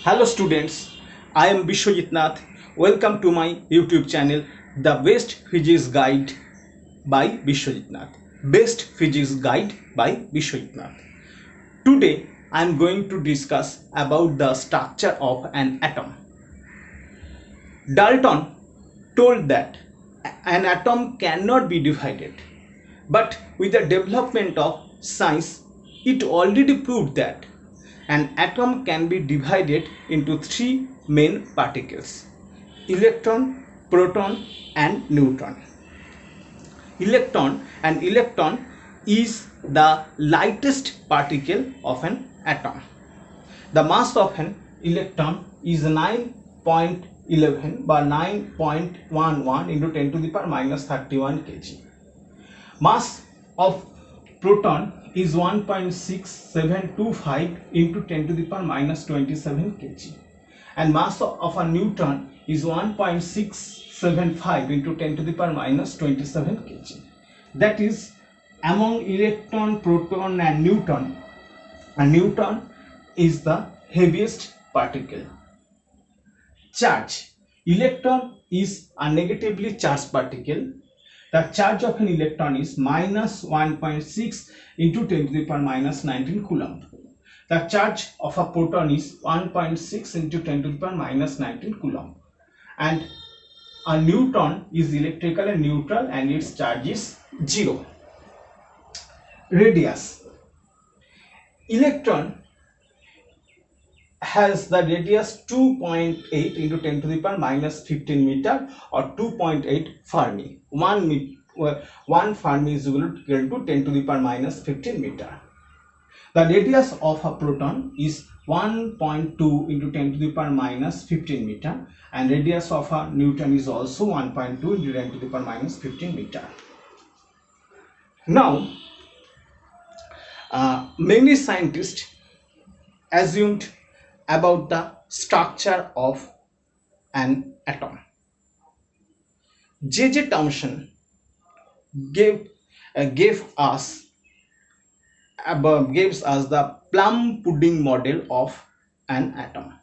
Hello students, I am Bishwajit Nath. Welcome to my YouTube channel, The Best Physics Guide by Bishwajit Nath. Best Physics Guide by Bishwajit Nath. Today I am going to discuss about the structure of an atom. Dalton told that an atom cannot be divided, but with the development of science, it already proved that an atom can be divided into three main particles: electron, proton and neutron. Electron is the lightest particle of an atom. The mass of an electron is 9.11 by 9.11 into 10 to the power minus 31 kg. Mass of proton is 1.6725 into 10 to the power minus 27 kg, and mass of a neutron is 1.675 into 10 to the power minus 27 kg. That is, among electron, proton and neutron is the heaviest particle. Charge. Electron is a negatively charged particle. The charge of an electron is minus 1.6 into 10 to the power minus 19 coulomb. The charge of a proton is 1.6 into 10 to the power minus 19 coulomb. And a neutron is electrically neutral and its charge is 0. Radius. Electron has the radius 2.8 into 10 to the power minus 15 meter or 2.8 Fermi. 1 Fermi is equal to 10 to the power minus 15 meter. The radius of a proton is 1.2 into 10 to the power minus 15 meter, and radius of a neutron is also 1.2 into 10 to the power minus 15 meter. Now, many scientists assumed about the structure of an atom. J.J. Thomson gave us the plum pudding model of an atom.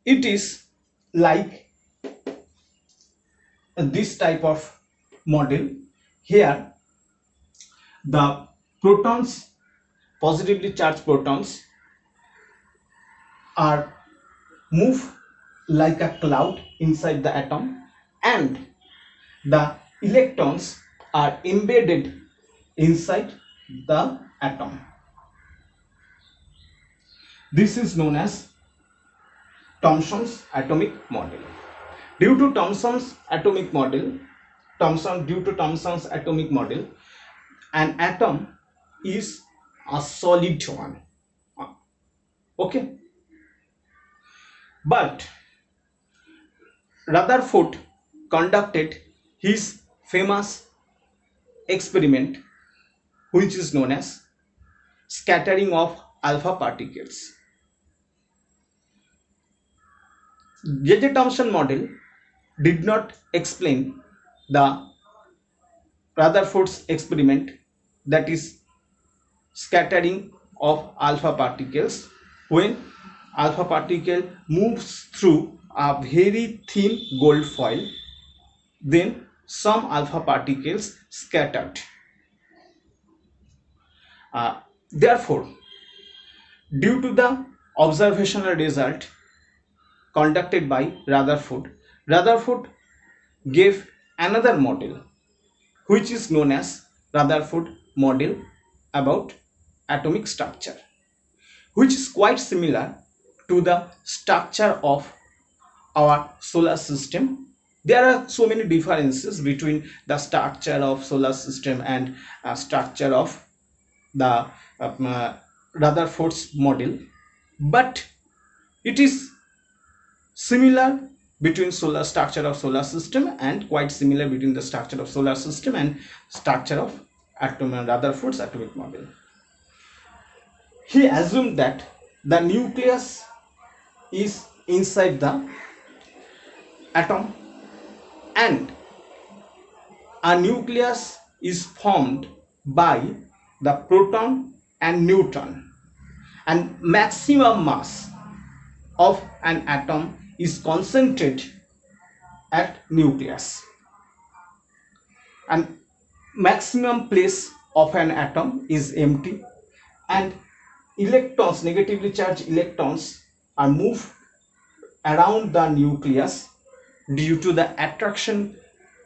It is like this type of model. Here the protons, positively charged protons, are move like a cloud inside the atom, and the electrons are embedded inside the atom. This is known as Thomson's atomic model. Due to Thomson's atomic model, an atom is a solid one. Okay. But Rutherford conducted his famous experiment, which is known as scattering of alpha particles. J.J. Thomson model did not explain the Rutherford's experiment, that is scattering of alpha particles, when alpha particle moves through a very thin gold foil, then some alpha particles scattered. Therefore, due to the observational result conducted by Rutherford gave another model, which is known as Rutherford model about atomic structure, which is quite similar to the structure of our solar system. There are so many differences between the structure of solar system and structure of the Rutherford's model, but it is similar between structure of solar system and quite similar between the structure of solar system and structure of Rutherford's atomic model. He assumed that the nucleus is inside the atom, and a nucleus is formed by the proton and neutron, and maximum mass of an atom is concentrated at nucleus, and maximum place of an atom is empty, and electrons, negatively charged electrons, are moved around the nucleus due to the attraction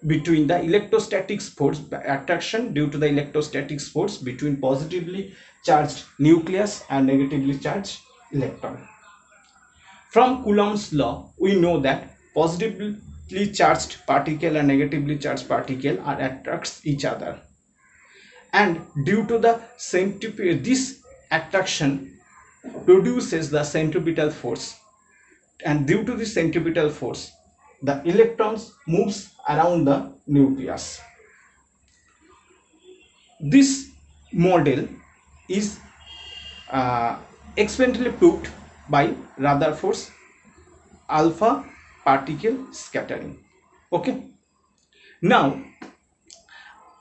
between the electrostatic force, due to the electrostatic force between positively charged nucleus and negatively charged electron. From Coulomb's law, we know that positively charged particle and negatively charged particle are attracts each other, and due to the centrifugal, this attraction produces the centripetal force, and due to the centripetal force the electrons moves around the nucleus. This model is experimentally proved by Rutherford's alpha particle scattering. Okay, now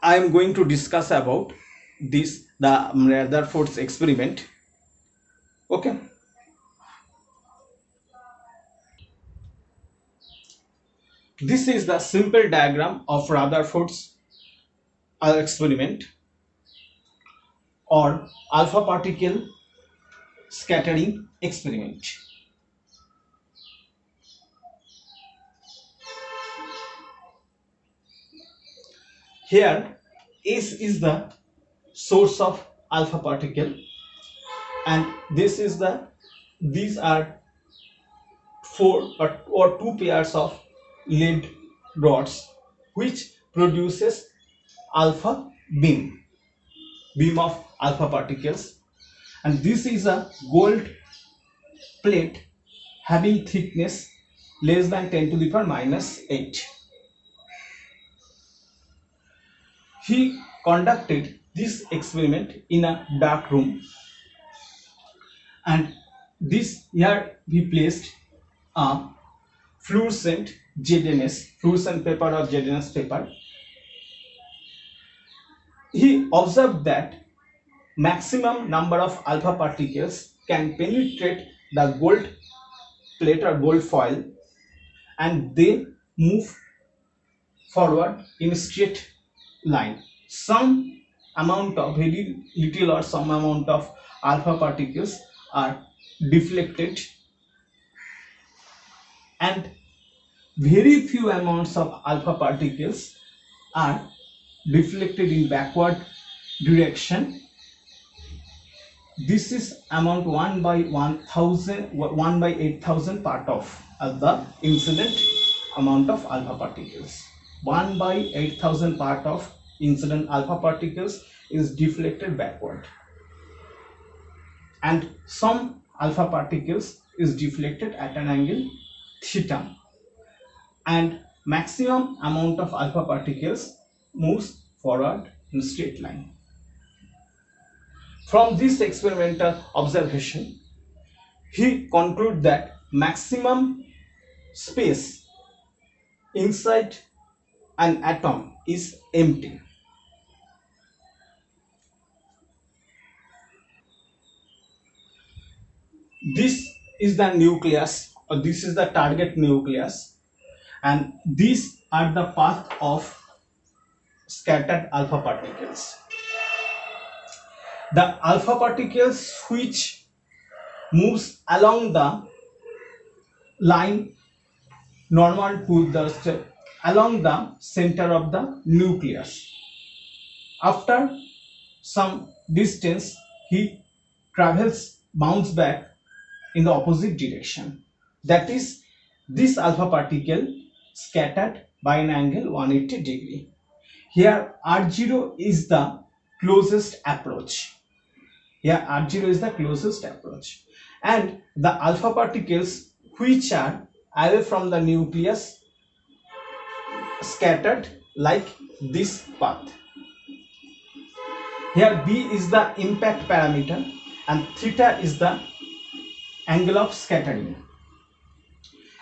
I am going to discuss about this, the Rutherford's experiment. Okay, this is the simple diagram of Rutherford's experiment or alpha particle scattering experiment. Here S is the source of alpha particle, and these are four or two pairs of lead rods which produces alpha beam of alpha particles, and this is a gold plate having thickness less than 10 to the power minus 8. He conducted this experiment in a dark room, and this here he placed a fluorescent fluorescent paper or ZNS paper. He observed that maximum number of alpha particles can penetrate the gold plate or gold foil, and they move forward in a straight line. Some amount of very little or some amount of alpha particles are deflected, and very few amounts of alpha particles are deflected in backward direction. This is amount 1 by 1000, 1 by 8000 part of the incident amount of alpha particles. 1 by 8000 part of incident alpha particles is deflected backward, and some alpha particles is deflected at an angle theta, and maximum amount of alpha particles moves forward in a straight line. From this experimental observation, he concluded that maximum space inside an atom is empty. This is the nucleus, or this is the target nucleus, and these are the path of scattered alpha particles. The alpha particles which moves along the line normal to the along the center of the nucleus. After some distance, he bounce back in the opposite direction. That is, this alpha particle scattered by an angle 180 degree. Here R0 is the closest approach. Here R0 is the closest approach, and the alpha particles which are away from the nucleus scattered like this path. Here B is the impact parameter, and theta is the angle of scattering,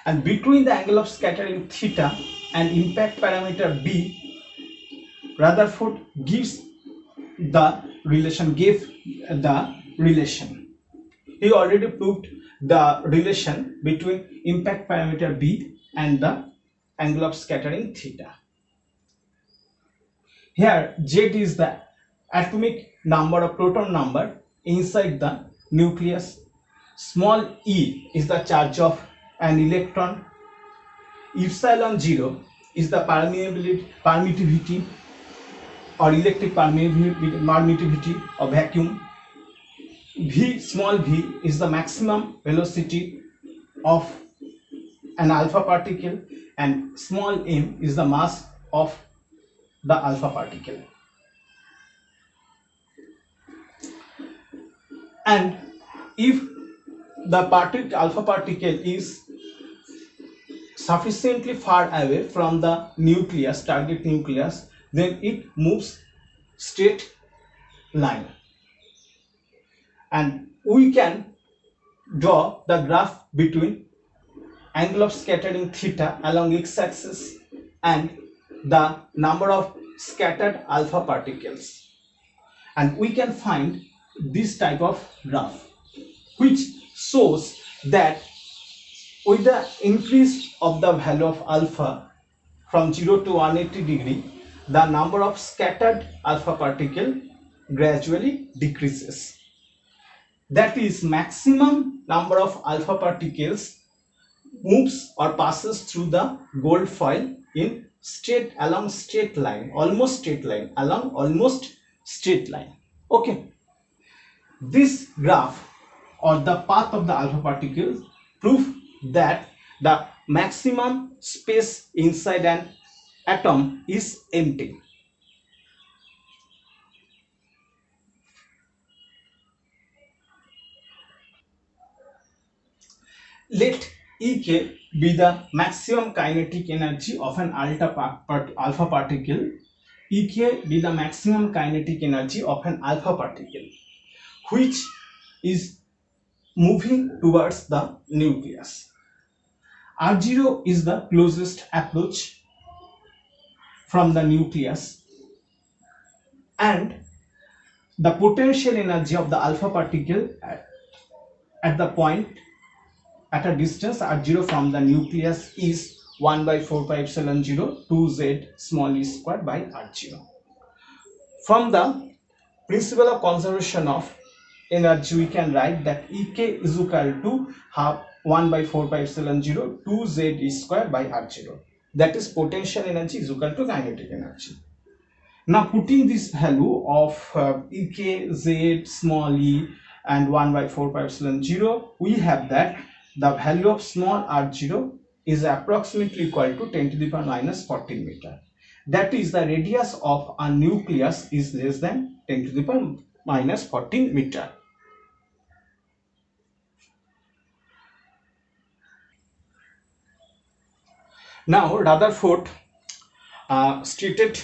and between the angle of scattering theta and impact parameter B, Rutherford gave the relation. he already proved the relation between impact parameter B and the angle of scattering theta. Here Z is the atomic number of proton number inside the nucleus. Small e is the charge of an electron. Epsilon 0 is the permittivity or electric permittivity of vacuum. V, small v, is the maximum velocity of an alpha particle, and small m is the mass of the alpha particle. And if the alpha particle is sufficiently far away from the nucleus, target nucleus, then it moves straight line, and we can draw the graph between angle of scattering theta along x-axis and the number of scattered alpha particles, and we can find this type of graph which shows that with the increase of the value of alpha from 0 to 180 degree, the number of scattered alpha particle gradually decreases. That is, maximum number of alpha particles moves or passes through the gold foil in along straight line, almost straight line, along almost straight line. Okay, this graph or the path of the alpha particles prove that the maximum space inside an atom is empty. Let Ek be the maximum kinetic energy of an alpha particle. Ek be the maximum kinetic energy of an alpha particle which is moving towards the nucleus. R0 is the closest approach from the nucleus, and the potential energy of the alpha particle at the point at a distance r0 from the nucleus is 1 by 4 pi epsilon 0 2z small e square by r0. From the principle of conservation of energy, we can write that Ek is equal to half 1 by 4 pi epsilon 0 2z e square by r0. That is, potential energy is equal to kinetic energy. Now putting this value of Ek, z, small e and 1 by 4 pi epsilon 0, we have that the value of small r0 is approximately equal to 10 to the power minus 14 meter. That is, the radius of a nucleus is less than 10 to the power minus 14 meter. Now Rutherford stated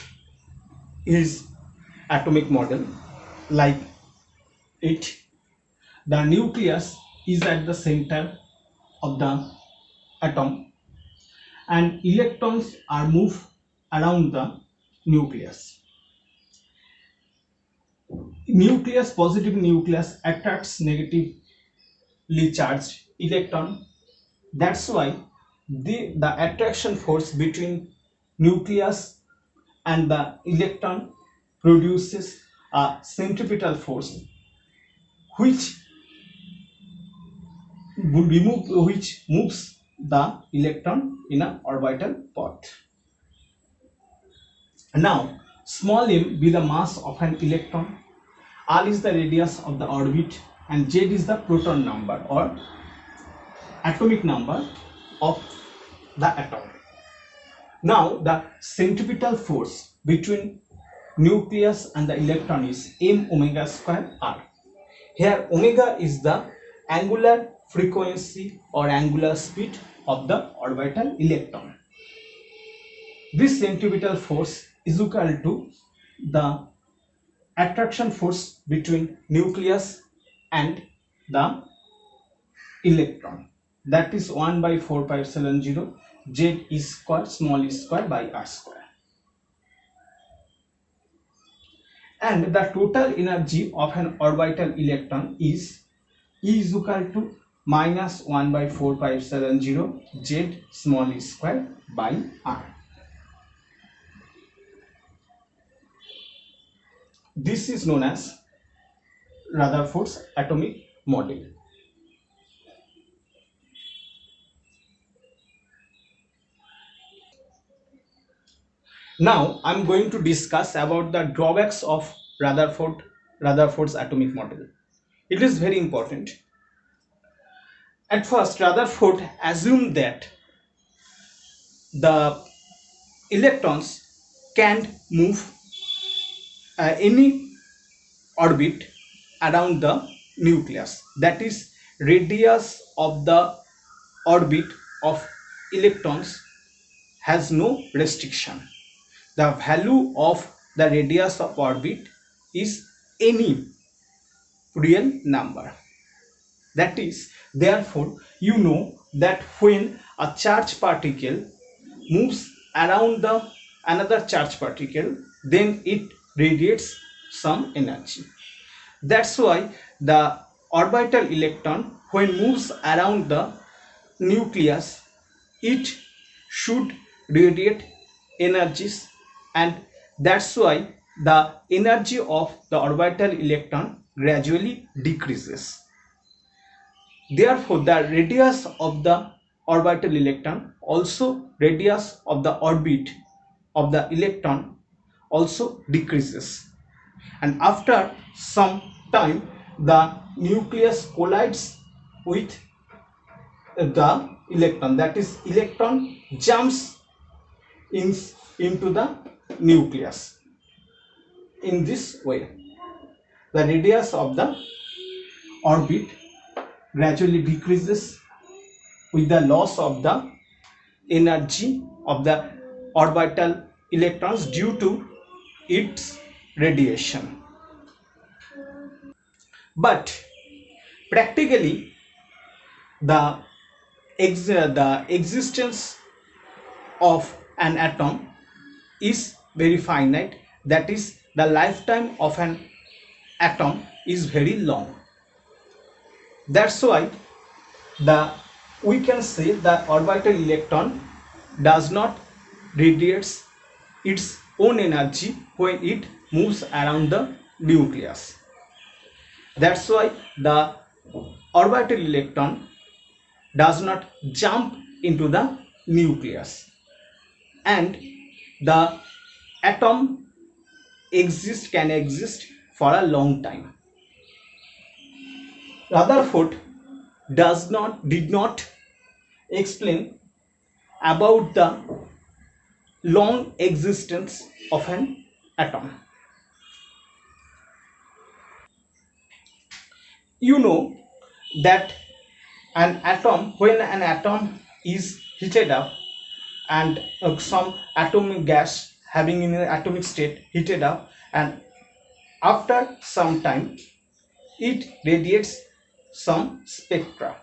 his atomic model like it. The nucleus is at the center of the atom and electrons are moved around the nucleus. Positive nucleus attracts negatively charged electron. That's why the attraction force between nucleus and the electron produces a centripetal force which moves the electron in an orbital path. Now small m be the mass of an electron, r is the radius of the orbit, and z is the proton number or atomic number of the atom. Now the centripetal force between nucleus and the electron is m omega square r. Here omega is the angular frequency or angular speed of the orbital electron. This centripetal force is equal to the attraction force between nucleus and the electron. That is 1 by 4 pi epsilon 0 z e square small e square by r square. And the total energy of an orbital electron is E is equal to minus 1 by 4 pi epsilon 0 z small e square by r. This is known as Rutherford's atomic model. Now I am going to discuss about the drawbacks of Rutherford's atomic model. It is very important. At first, Rutherford assumed that the electrons can move any orbit around the nucleus. That is, radius of the orbit of electrons has no restriction. The value of the radius of orbit is any real number. That is, therefore, you know that when a charged particle moves around the another charged particle, then it radiates some energy. That's why the orbital electron, when moves around the nucleus, it should radiate energies, and that's why the energy of the orbital electron gradually decreases. Therefore, the radius of the orbital electron, also radius of the orbit of the electron, also decreases, and after some time the nucleus collides with the electron. That is, electron jumps into the nucleus. In this way, the radius of the orbit gradually decreases with the loss of the energy of the orbital electrons due to its radiation. But practically, the existence of an atom is very finite. That is, the lifetime of an atom is very long. That's why we can say the orbital electron does not radiates its own energy when it moves around the nucleus. That's why the orbital electron does not jump into the nucleus, and the atom can exist for a long time. Rutherford did not explain about the long existence of an atom. You know that when an atom is heated up, and some atomic gas having in an atomic state heated up, and after some time it radiates some spectra,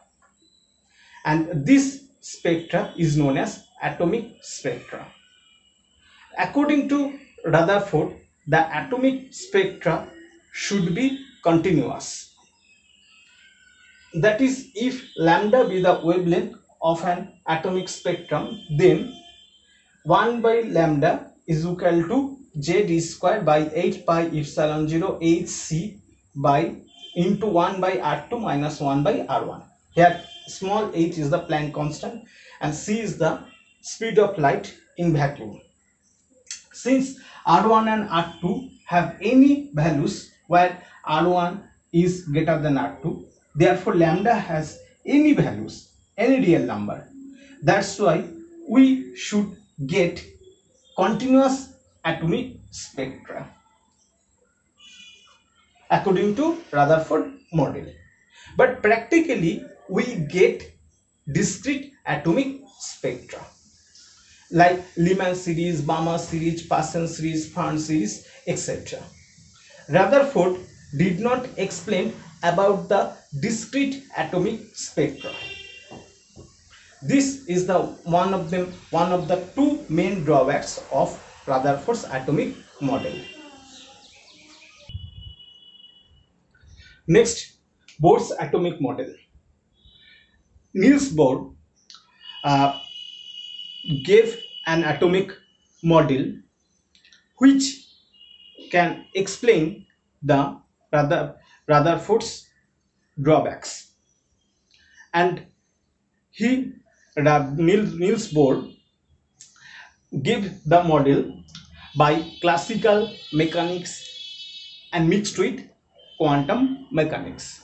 and this spectra is known as atomic spectra. According to Rutherford, the atomic spectra should be continuous. That is, if lambda be the wavelength of an atomic spectrum, then 1 by lambda is equal to z square by 8 pi epsilon 0 hc by into 1 by r2 minus 1 by r1. Here small h is the Planck constant and c is the speed of light in vacuum. Since r1 and r2 have any values where r1 is greater than r2, therefore lambda has any values, any real number. That's why we should get continuous atomic spectra according to Rutherford model. But practically we get discrete atomic spectra like Lyman series, Balmer series, Parsons series, Farn series, etc. Rutherford did not explain about the discrete atomic spectra. This is one of the two main drawbacks of Rutherford's atomic model. Next, Bohr's atomic model. Niels Bohr uh, gave an atomic model which can explain the Rutherford's drawbacks, and Niels Bohr gave the model by classical mechanics and mixed with quantum mechanics.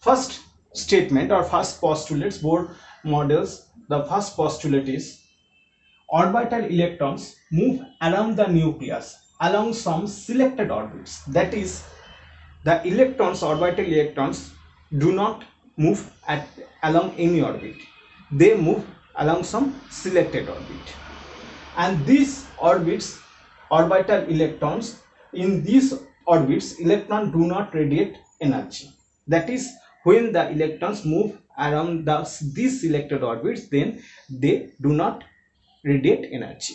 First statement or first postulates Bohr models, the first postulate is orbital electrons move around the nucleus along some selected orbits. That is, the electrons, orbital electrons, do not move along any orbit. They move along some selected orbit. And these orbits, orbital electrons, in these orbits, electrons do not radiate energy. That is, when the electrons move around these selected orbits, then they do not radiate energy.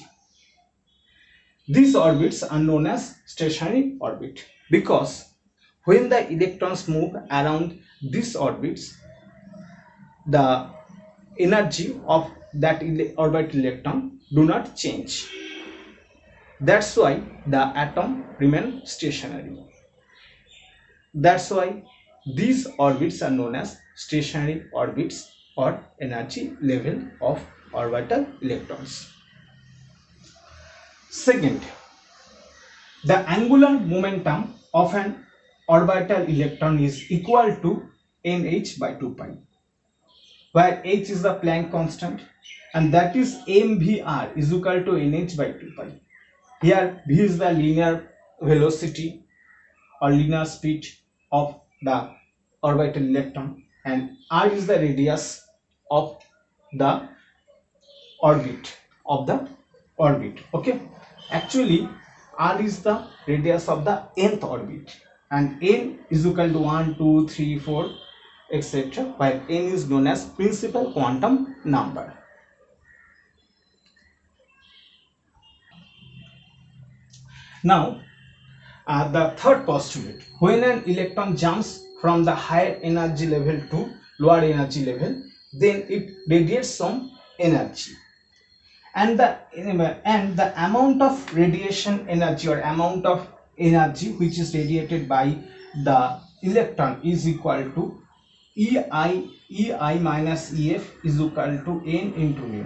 These orbits are known as stationary orbit because when the electrons move around these orbits, the energy of that orbital electron do not change. That's why the atom remains stationary. That's why these orbits are known as stationary orbits or energy level of orbital electrons. Second, the angular momentum of an orbital electron is equal to nh by 2 pi, where h is the Planck constant, and that is mvr is equal to nh by 2 pi. Here v is the linear velocity or linear speed of the orbital electron, and r is the radius of the orbit okay. Actually, r is the radius of the nth orbit, and n is equal to 1 2 3 4 etc., while n is known as principal quantum number. Now the third postulate, when an electron jumps from the higher energy level to lower energy level, then it radiates some energy, and the amount of radiation energy or amount of energy which is radiated by the electron is equal to ei minus ef is equal to n into mu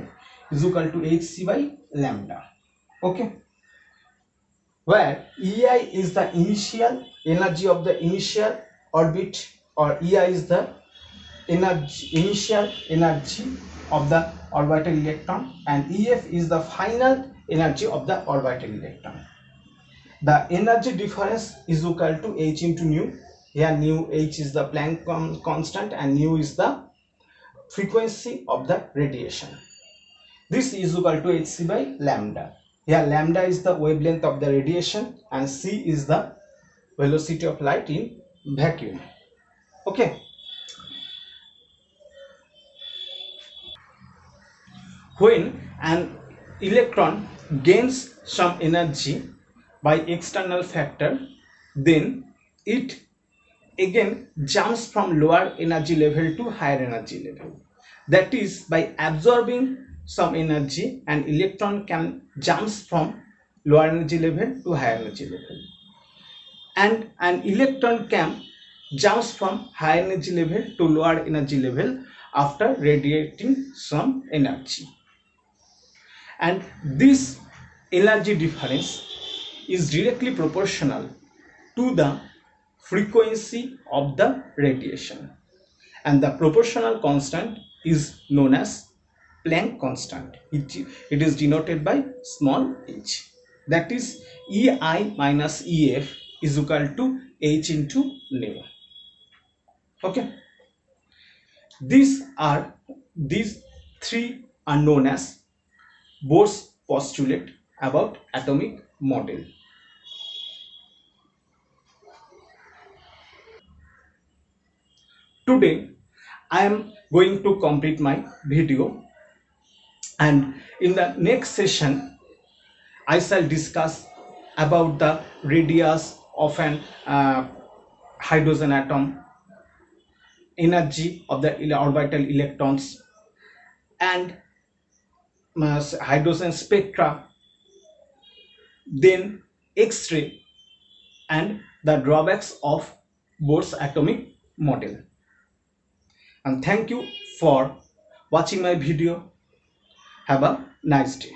is equal to hc by lambda. Okay, where ei is the initial energy of the initial orbit, or ei is the initial energy of the orbital electron, and ef is the final energy of the orbital electron. The energy difference is equal to h into nu. Here nu, h is the Planck constant, and nu is the frequency of the radiation. This is equal to hc by lambda. Here lambda is the wavelength of the radiation, and c is the velocity of light in vacuum. Okay. When an electron gains some energy by external factor, then it again jumps from lower energy level to higher energy level. That is, by absorbing some energy, an electron can jumps from lower energy level to higher energy level, and an electron can jumps from higher energy level to lower energy level after radiating some energy. And this energy difference is directly proportional to the frequency of the radiation, and the proportional constant is known as Planck constant. It is denoted by small h. That is, ei minus ef is equal to h into nu. Okay, these three are known as Bohr's postulate about atomic model. Today I am going to complete my video, and in the next session I shall discuss about the radius of an hydrogen atom, energy of the orbital electrons, and hydrogen spectra, then X-ray, and the drawbacks of Bohr's atomic model. And thank you for watching my video. Have a nice day.